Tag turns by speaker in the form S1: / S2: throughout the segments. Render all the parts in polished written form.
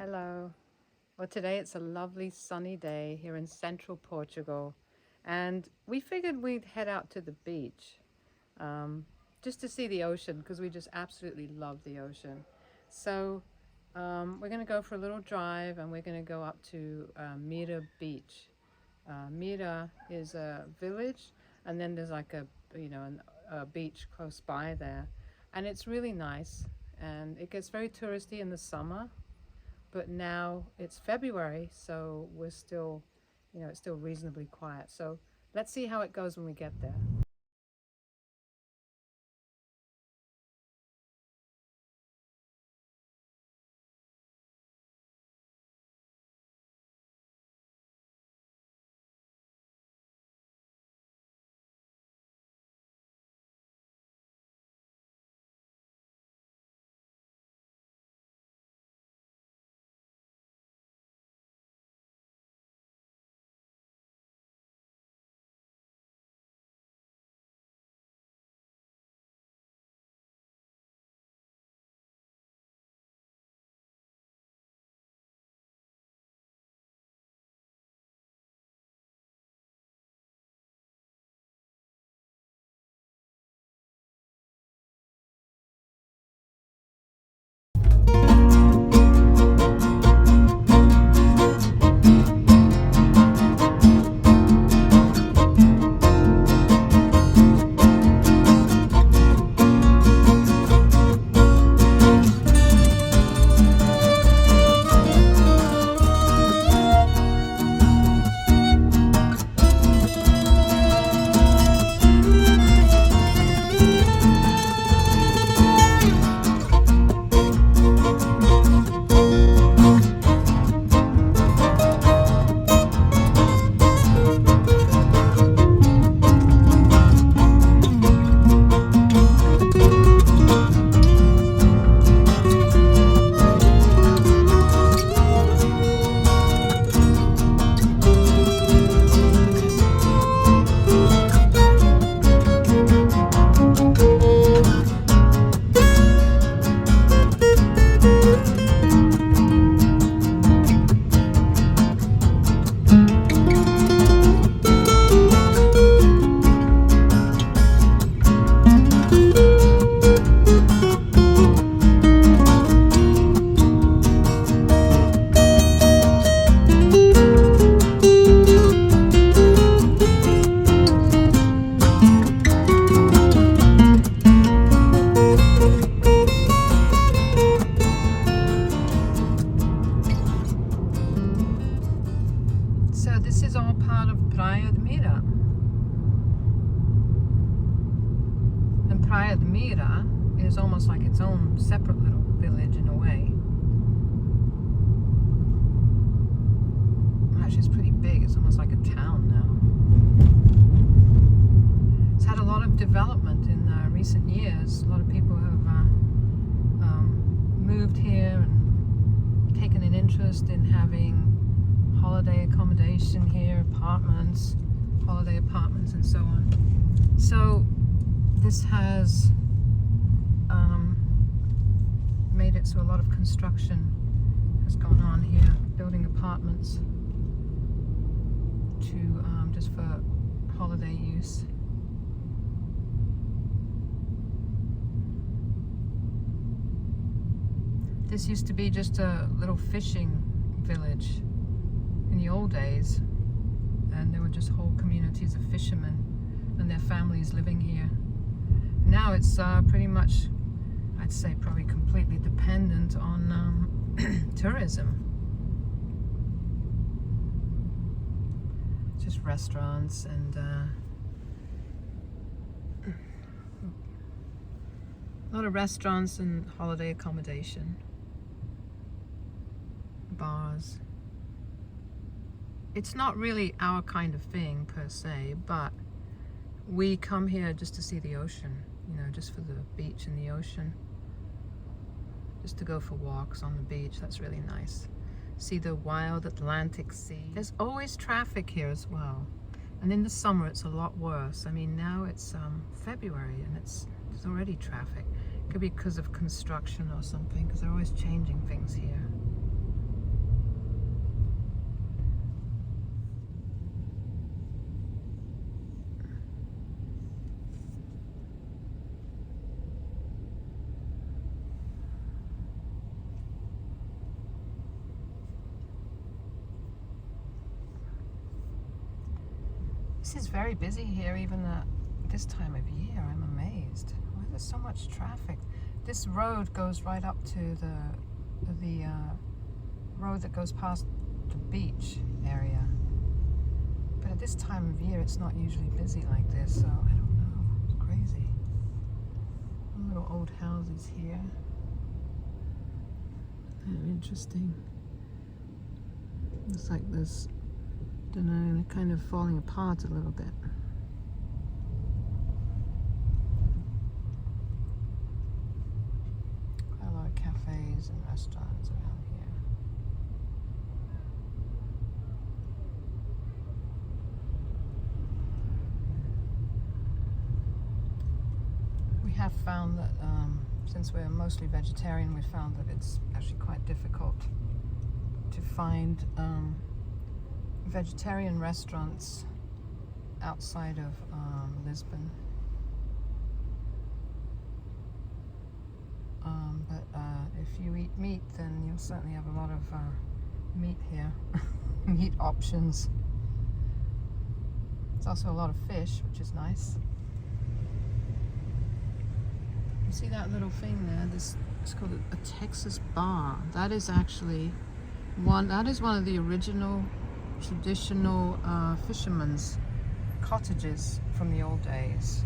S1: Hello. Well, today it's a lovely sunny day here in Central Portugal, and we figured we'd head out to the beach um, just to see the ocean because we just absolutely love the ocean. So we're going to go for a little drive and we're going to go up to Mira Beach. Mira is a village, and then there's like a beach close by there, and it's really nice. And it gets very touristy in the summer, but now it's February, so we're still, it's still reasonably quiet. So let's see how it goes when we get there. So this is all part of Praia de Mira. And Praia de Mira is almost like its own separate little village in a way. Actually, it's pretty big. It's almost like a town now. It's had a lot of development in recent years. A lot of people have moved here and taken an interest in having holiday accommodation here, apartments, holiday apartments, and so on. So this has made it so a lot of construction has gone on here, building apartments to just for holiday use. This used to be just a little fishing village in the old days, and there were just whole communities of fishermen and their families living here. Now it's pretty much, I'd say, probably completely dependent on tourism. Just restaurants and a lot of restaurants and holiday accommodation, bars. It's not really our kind of thing per se, but we come here just to see the ocean, just for the beach and the ocean. Just to go for walks on the beach, that's really nice. See the wild Atlantic Sea. There's always traffic here as well. And in the summer it's a lot worse. I mean, now it's February and there's already traffic. It could be because of construction or something, because they're always changing things here. This is very busy here, even at this time of year. I'm amazed. Why there's so much traffic? This road goes right up to the road that goes past the beach area. But at this time of year, it's not usually busy like this, so I don't know. It's crazy. Little old houses here. They're interesting. Looks like there's, don't know, they're kind of falling apart a little bit. Quite a lot of cafes and restaurants around here. We have found that since we're mostly vegetarian, we found that it's actually quite difficult to find vegetarian restaurants outside of Lisbon. But if you eat meat, then you'll certainly have a lot of meat here, meat options. There's also a lot of fish, which is nice. You see that little thing there? This it's called a Texas bar. That is actually one of the original traditional fishermen's cottages from the old days,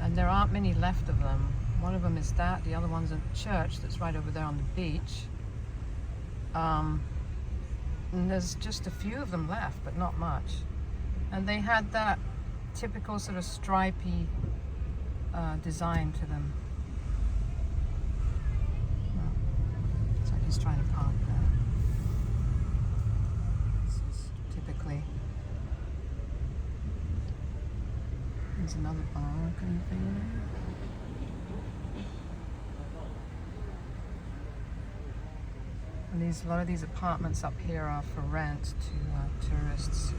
S1: and there aren't many left of them. One of them is that, the other one's a church that's right over there on the beach, and there's just a few of them left, but not much. And they had that typical sort of stripy design to them. It's like he's trying to park there. This is typically, there's another bar kind of thing there. And a lot of these apartments up here are for rent to tourists.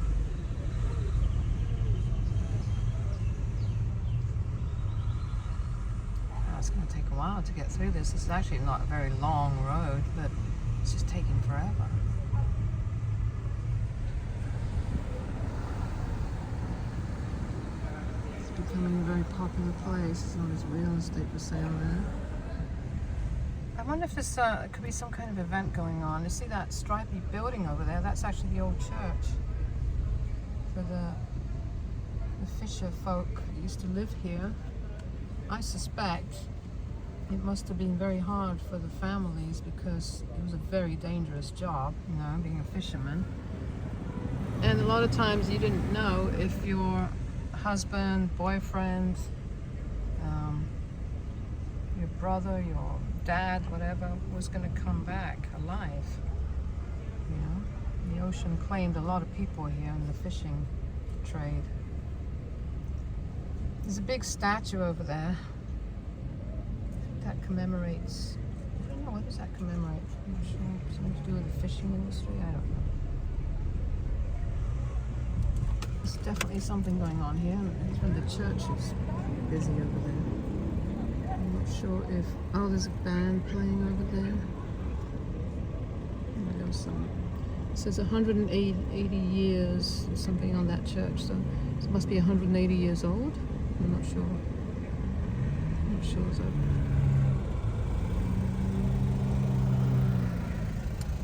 S1: It's going to take a while to get through this. This is actually not a very long road, but it's just taking forever. It's becoming a very popular place. There's all this real estate for sale there. I wonder if this could be some kind of event going on. You see that stripy building over there? That's actually the old church for the fisher folk that used to live here. I suspect it must have been very hard for the families because it was a very dangerous job, you know, being a fisherman. And a lot of times you didn't know if your husband, boyfriend, your brother, your dad, whatever, was going to come back alive. You know, the ocean claimed a lot of people here in the fishing trade. There's a big statue over there that commemorates, I don't know, what does that commemorate? I'm not sure. Something to do with the fishing industry? I don't know. There's definitely something going on here. Even the church is busy over there. I'm not sure if, oh, there's a band playing over there. There's some, it says 180 years or something on that church, so it must be 180 years old. I'm not sure. I'm not sure.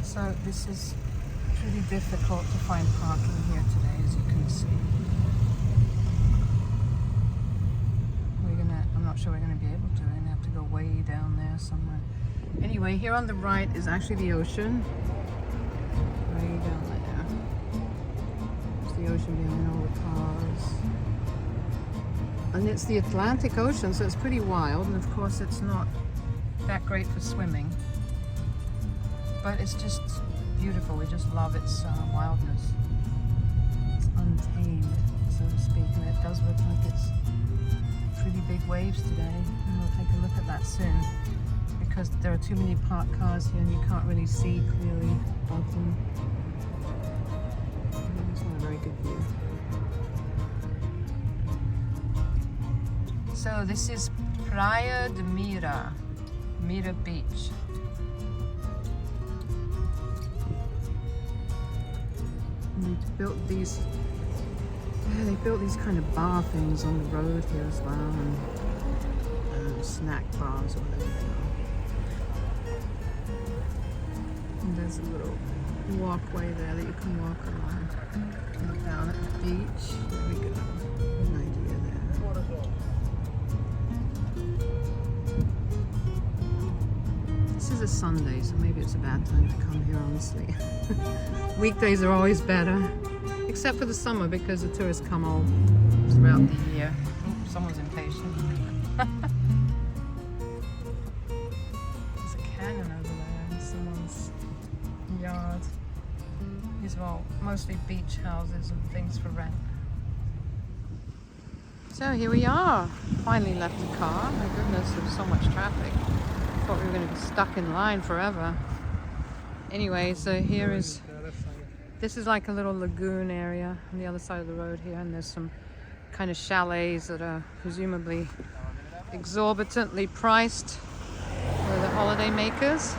S1: So this is pretty difficult to find parking here today, as you can see. I'm not sure we're gonna be able to. We're gonna have to go way down there somewhere. Anyway, here on the right is actually the ocean. Way down there. There's the ocean behind all the cars. And it's the Atlantic Ocean, so it's pretty wild, and of course it's not that great for swimming, but it's just beautiful. We just love its wildness. It's untamed, so to speak, and it does look like it's pretty big waves today, and we'll take a look at that soon, because there are too many parked cars here and you can't really see clearly above them. It's not a very good view. So this is Praia de Mira, Mira Beach. And they built these Yeah, they built these kind of bar things on the road here as well, and snack bars or whatever they are. And there's a little walkway there that you can walk along. And down at the beach, there we go. An idea there. This is a Sunday, so maybe it's a bad time to come here, honestly. Weekdays are always better, except for the summer because the tourists come all throughout the year. Oh, someone's impatient. There's a canyon over there in someone's yard. These are all mostly beach houses and things for rent. So here we are. Finally left the car. My goodness, there was so much traffic. Thought we were going to be stuck in line forever. Anyway, so here is, this is like a little lagoon area on the other side of the road here, and there's some kind of chalets that are presumably exorbitantly priced for the holiday makers.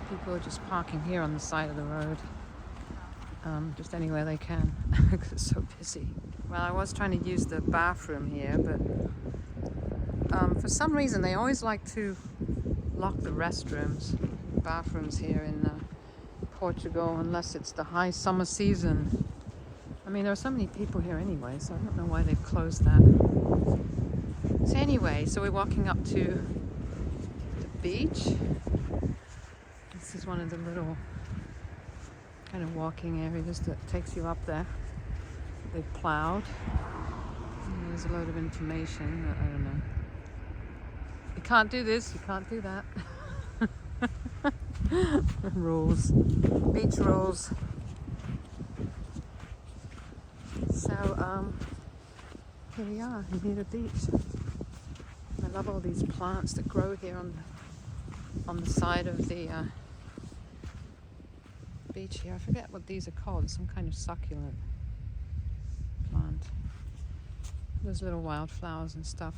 S1: People are just parking here on the side of the road, just anywhere they can because it's so busy. Well, I was trying to use the bathroom here, but for some reason they always like to lock the bathrooms here in Portugal, unless it's the high summer season. I mean, there are so many people here anyway, so I don't know why they've closed that. So anyway, so we're walking up to the beach. This is one of the little kind of walking areas that takes you up there. They've plowed. And there's a load of information, but I don't know. You can't do this, you can't do that. Rules. Beach rules. So, here we are, near the beach. I love all these plants that grow here on the side of the beach here. I forget what these are called. Some kind of succulent plant. There's little wildflowers and stuff.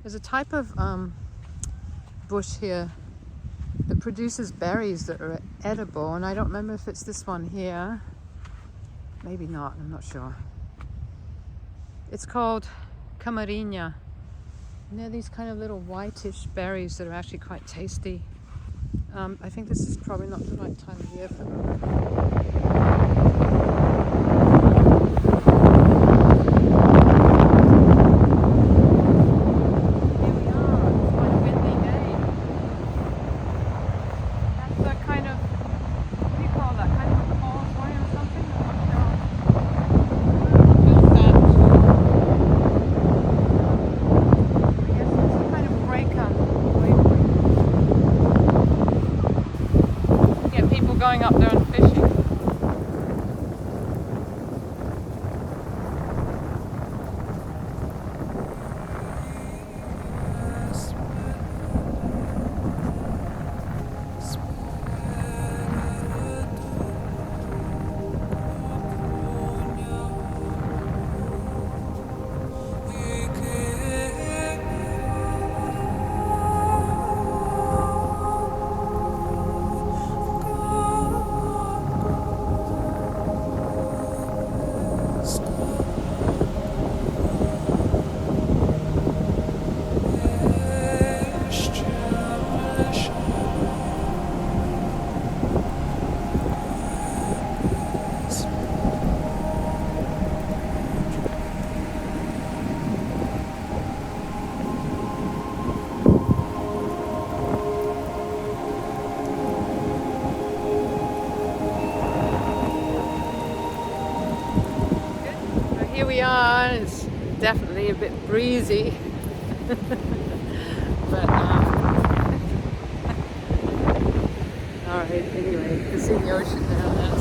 S1: There's a type of bush here that produces berries that are edible, and I don't remember if it's this one here. Maybe not, I'm not sure. It's called camarinha. And they're these kind of little whitish berries that are actually quite tasty. I think this is probably not the right time of year for them. Going up there and fishing. Here we are. It's definitely a bit breezy. But alright, anyway, you can see the ocean down there.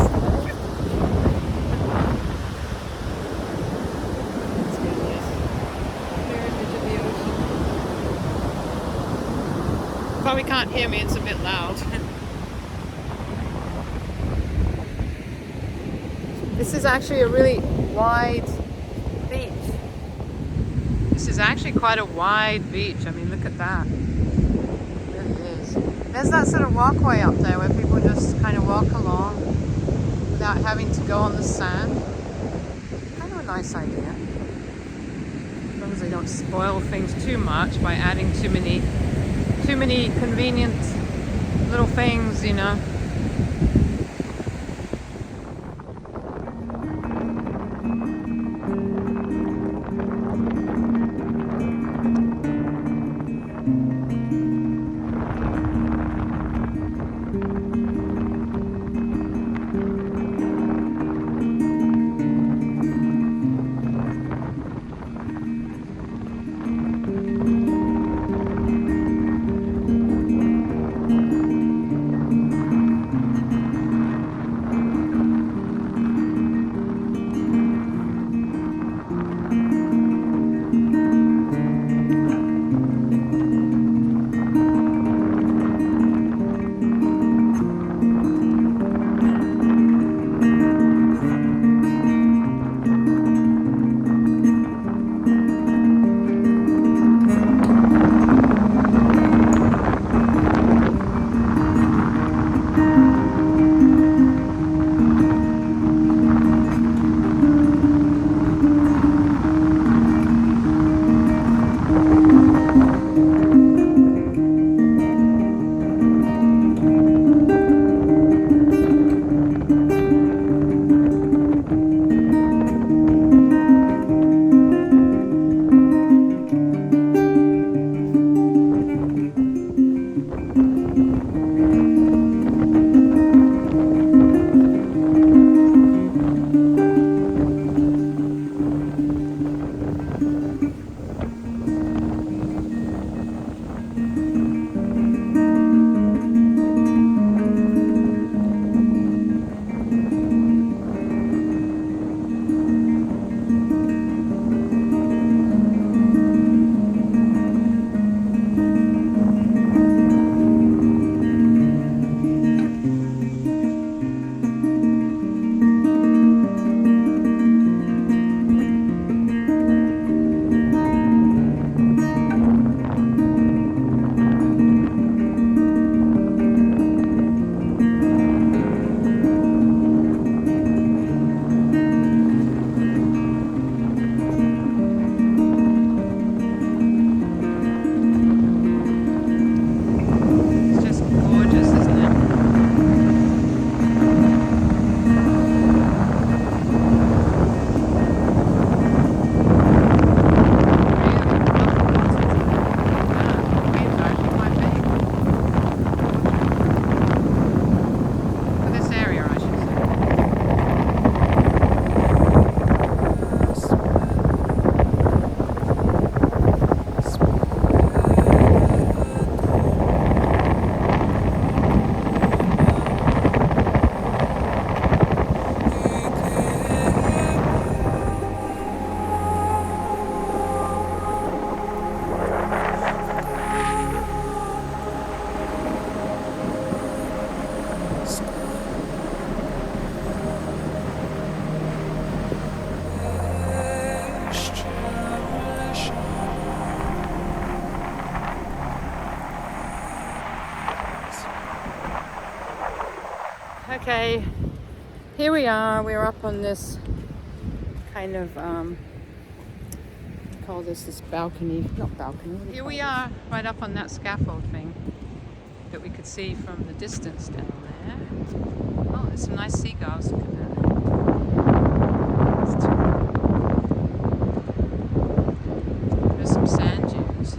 S1: It's good, yes. Clear image of the ocean. Probably can't hear me, it's a bit loud. This is actually a really wide beach. This is actually quite a wide beach. I mean, look at that. It really is. There's that sort of walkway up there where people just kind of walk along without having to go on the sand. Kind of a nice idea. As long as they don't spoil things too much by adding too many convenient little things, you know. Okay, here we are. We're up on this kind of call this balcony, not balcony. Here we are, right up on that scaffold thing that we could see from the distance down there. Oh, there's some nice seagulls. Look at that. There's some sand dunes.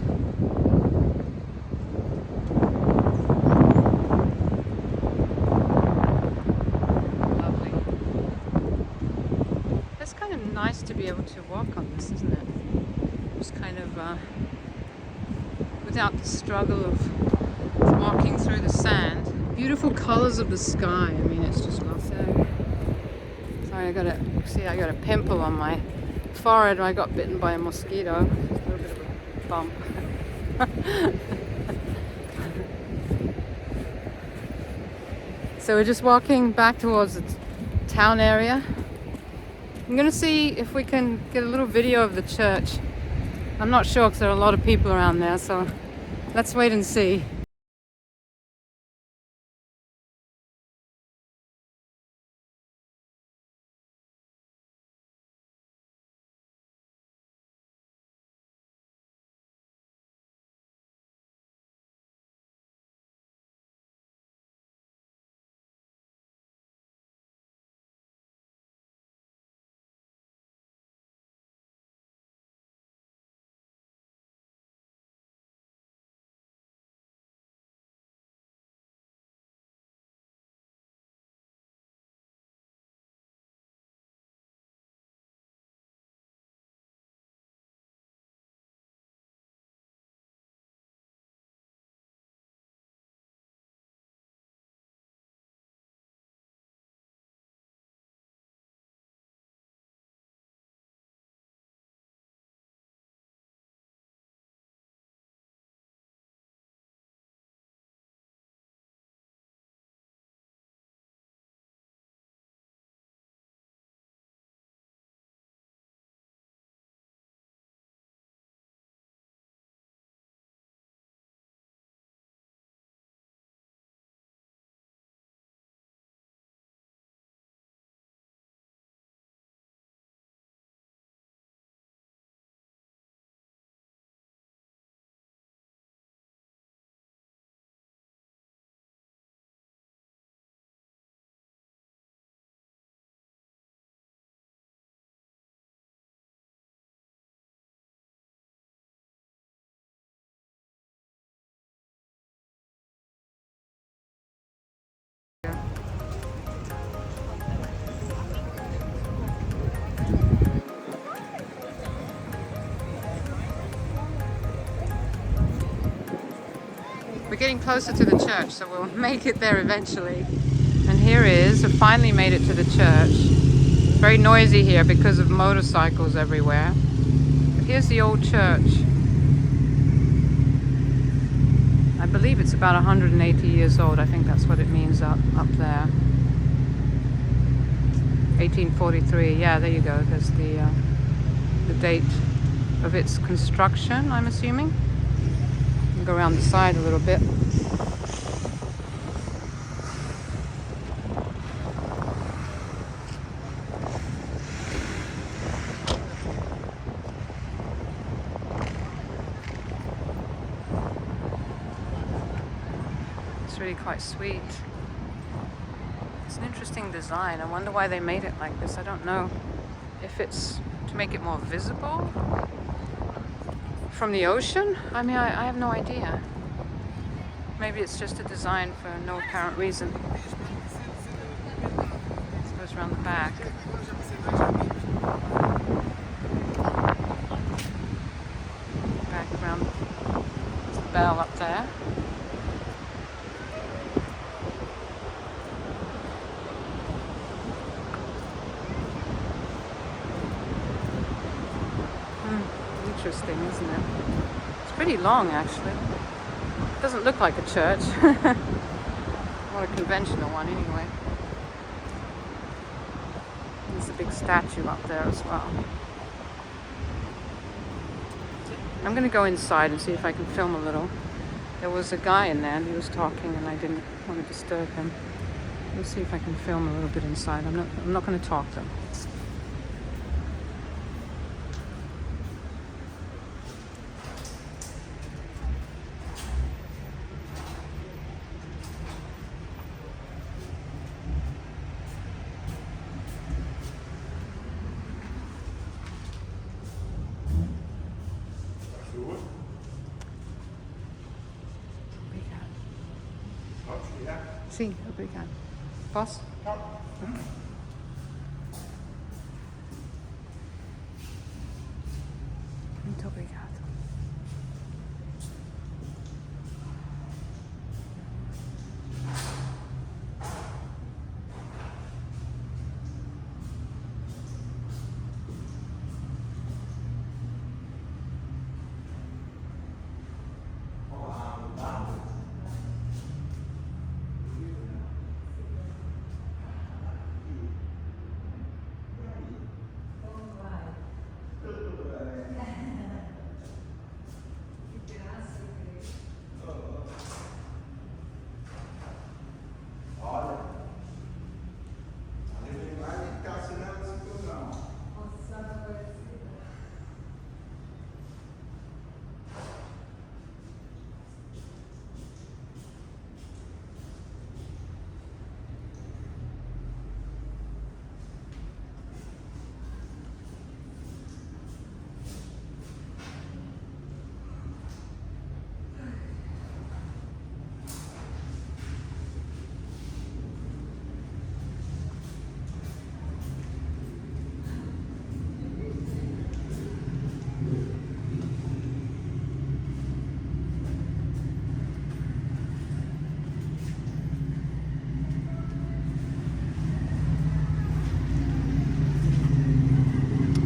S1: Lovely. It's kind of nice to be able to walk on this, isn't it? Just kind of without the struggle of walking through the sand. Beautiful colors of the sky. I mean, it's just lovely. Sorry, I got a pimple on my forehead. I got bitten by a mosquito. A little bit of a bump. So we're just walking back towards the town area. I'm going to see if we can get a little video of the church. I'm not sure because there are a lot of people around there, so let's wait and see. We're getting closer to the church, so we'll make it there eventually. And here is, we finally made it to the church. Very noisy here because of motorcycles everywhere. But here's the old church. I believe it's about 180 years old. I think that's what it means up there. 1843. Yeah, there you go. There's the date of its construction, I'm assuming. Go around the side a little bit. It's really quite sweet. It's an interesting design. I wonder why they made it like this. I don't know if it's to make it more visible from the ocean. I mean, I have no idea. Maybe it's just a design for no apparent reason. It goes around the back. Back around the bell up there. Interesting, isn't it? It's pretty long, actually. It doesn't look like a church. Not a conventional one, anyway. There's a big statue up there as well. I'm going to go inside and see if I can film a little. There was a guy in there and he was talking and I didn't want to disturb him. Let's see if I can film a little bit inside. I'm not going to talk though. Sim, obrigado. Posso? Muito obrigado.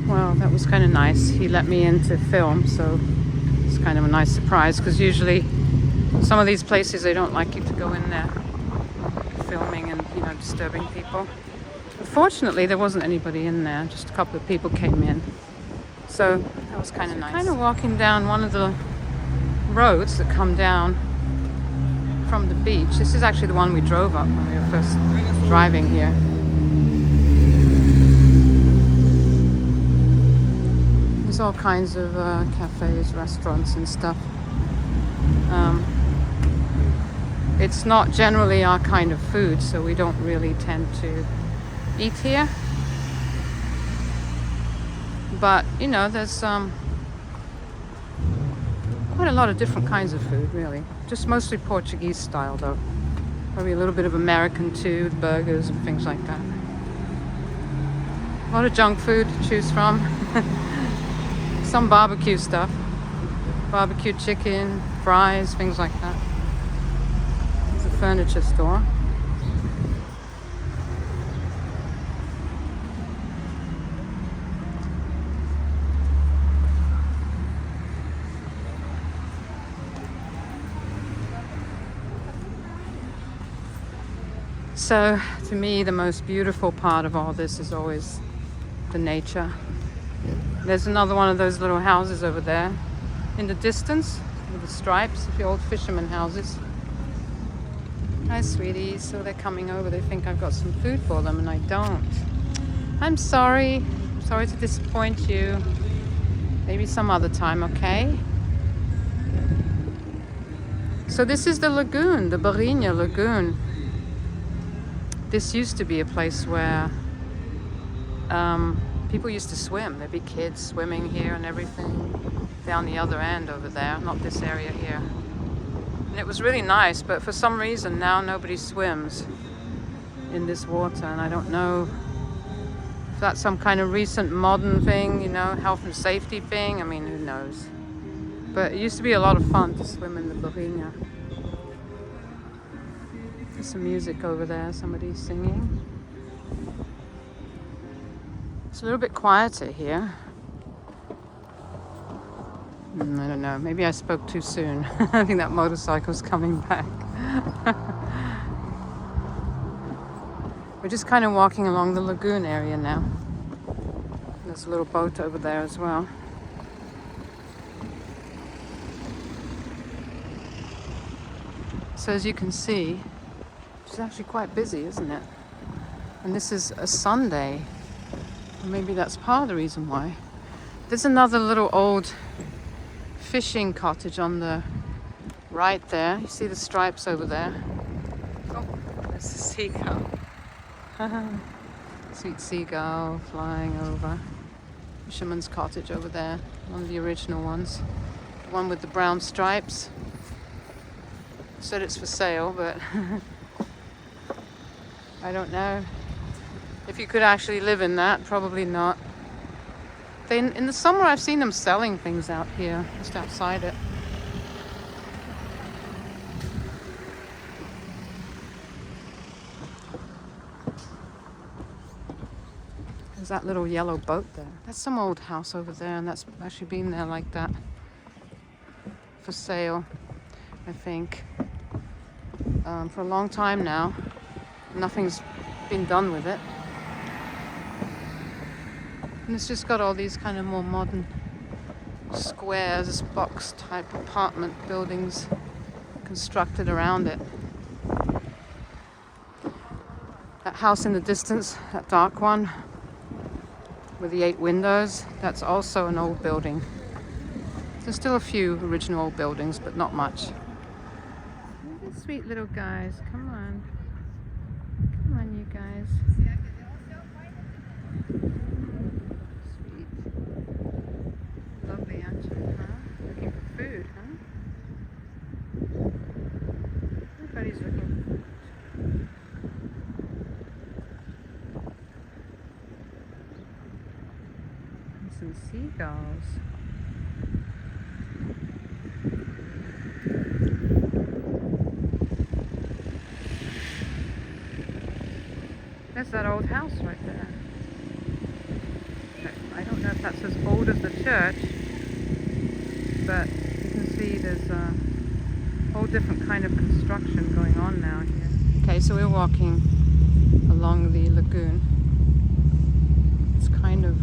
S1: Well, that was kind of nice. He let me in to film, so it's kind of a nice surprise because usually some of these places they don't like you to go in there filming and, you know, disturbing people. Fortunately, there wasn't anybody in there. Just a couple of people came in, so that was kind of nice. Kind of walking down one of the roads that come down from the beach. This is actually the one we drove up when we were first driving here. There's all kinds of cafes, restaurants and stuff. It's not generally our kind of food, so we don't really tend to eat here. But, you know, there's quite a lot of different kinds of food, really. Just mostly Portuguese style, though. Probably a little bit of American too, burgers and things like that. A lot of junk food to choose from. Some barbecue stuff. Barbecue chicken, fries, things like that. furniture store. So, to me, the most beautiful part of all this is always the nature. There's another one of those little houses over there in the distance with the stripes, the old fisherman houses. Hi, sweeties. So they're coming over. They think I've got some food for them, and I don't. I'm sorry. I'm sorry to disappoint you. Maybe some other time, okay? So this is the lagoon, the Barrinha Lagoon. This used to be a place where people used to swim. There'd be kids swimming here and everything down the other end over there, not this area here. And it was really nice, but for some reason now nobody swims in this water, and I don't know if that's some kind of recent modern thing, you know, health and safety thing. I mean, who knows? But it used to be a lot of fun to swim in the Barrinha. There's some music over there, somebody's singing. It's a little bit quieter here. I don't know, maybe I spoke too soon. I think that motorcycle's coming back. We're just kind of walking along the lagoon area now. There's a little boat over there as well. So as you can see, it's actually quite busy, isn't it? And this is a Sunday. Maybe that's part of the reason why. There's another little old fishing cottage on the right there. You see the stripes over there? Oh, there's a seagull. Sweet seagull flying over. Fisherman's cottage over there. One of the original ones. The one with the brown stripes. Said it's for sale, but I don't know if you could actually live in that. Probably not. In the summer I've seen them selling things out here, just outside it. There's that little yellow boat there. That's some old house over there, and that's actually been there like that for sale, I think. For a long time now. Nothing's been done with it. And it's just got all these kind of more modern squares, box type apartment buildings constructed around it. That house in the distance, that dark one with the 8 windows, that's also an old building. There's still a few original old buildings, but not much. Sweet little guys, come on. Come on, you guys. Sweet. Lovely, aren't you, huh? Looking for food, huh? Everybody's looking for food. And some seagulls. There's that old house right there. I don't know if that's as old as the church, but you can see there's a whole different kind of construction going on now here. Okay, so we're walking along the lagoon. It's kind of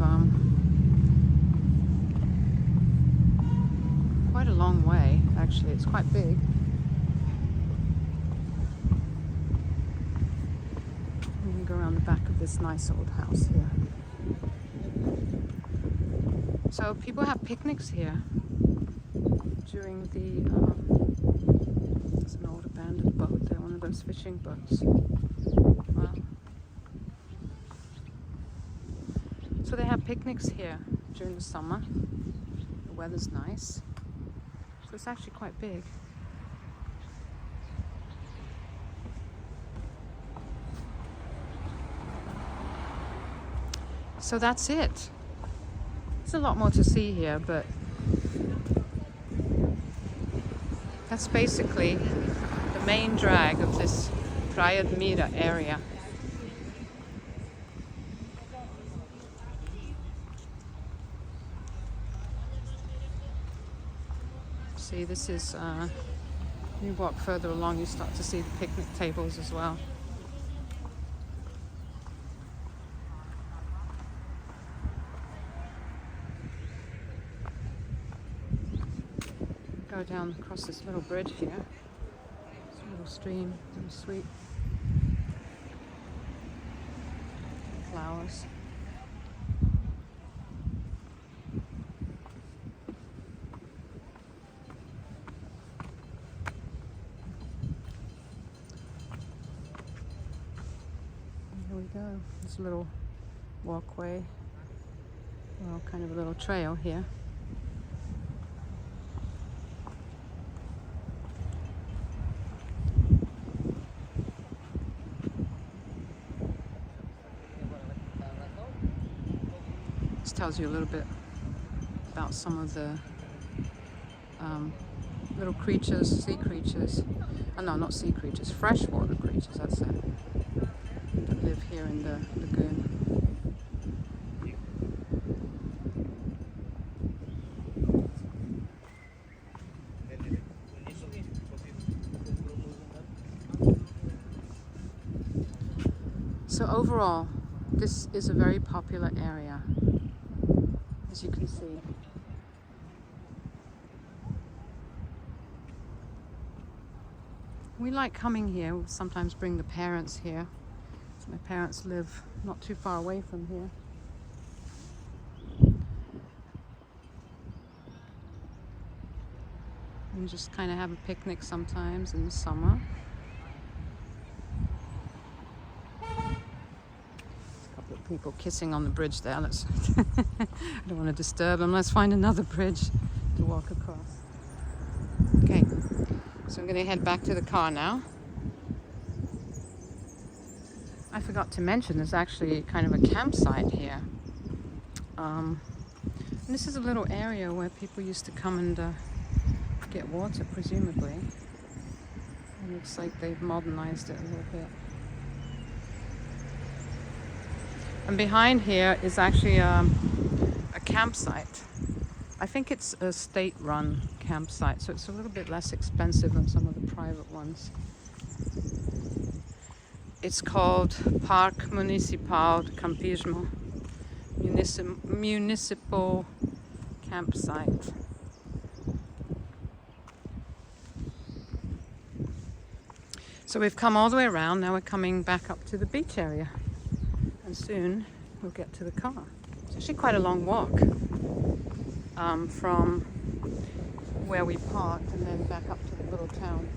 S1: quite a long way, actually. It's quite big. Go around the back of this nice old house here. So people have picnics here during the there's an old abandoned boat there, one of those fishing boats. Wow. So they have picnics here during the summer. The weather's nice. So it's actually quite big. So that's it. There's a lot more to see here, but that's basically the main drag of this Praia de Mira area. See, this is, you walk further along, you start to see the picnic tables as well. Go down across this little bridge here. This little stream, very sweet. Flowers. Here we go. This little walkway, well, kind of a little trail here. This tells you a little bit about some of the little creatures, sea creatures. Oh, no, not sea creatures, freshwater creatures, that's it, that live here in the lagoon. So overall, this is a very popular area, as you can see. We like coming here. We sometimes bring the parents here. So my parents live not too far away from here. And just kind of have a picnic sometimes in the summer. People kissing on the bridge there. Let's I don't want to disturb them. Let's find another bridge to walk across. Okay, so I'm going to head back to the car now. I forgot to mention there's actually kind of a campsite here. And this is a little area where people used to come and get water, presumably. It looks like they've modernized it a little bit. And behind here is actually a campsite. I think it's a state-run campsite, so it's a little bit less expensive than some of the private ones. It's called Parque Municipal de Campismo, municipal campsite. So we've come all the way around, now we're coming back up to the beach area. And soon we'll get to the car. It's actually quite a long walk from where we parked and then back up to the little town.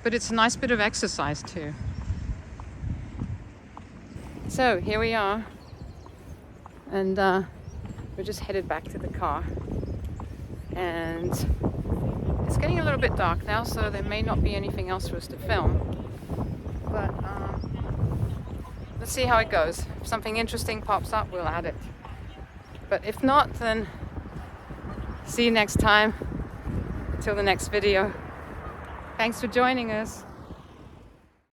S1: But it's a nice bit of exercise too. So here we are, and we're just headed back to the car. And it's getting a little bit dark now, so there may not be anything else for us to film. But let's see how it goes. If something interesting pops up, we'll add it. But if not, then see you next time. Until the next video. Thanks for joining us.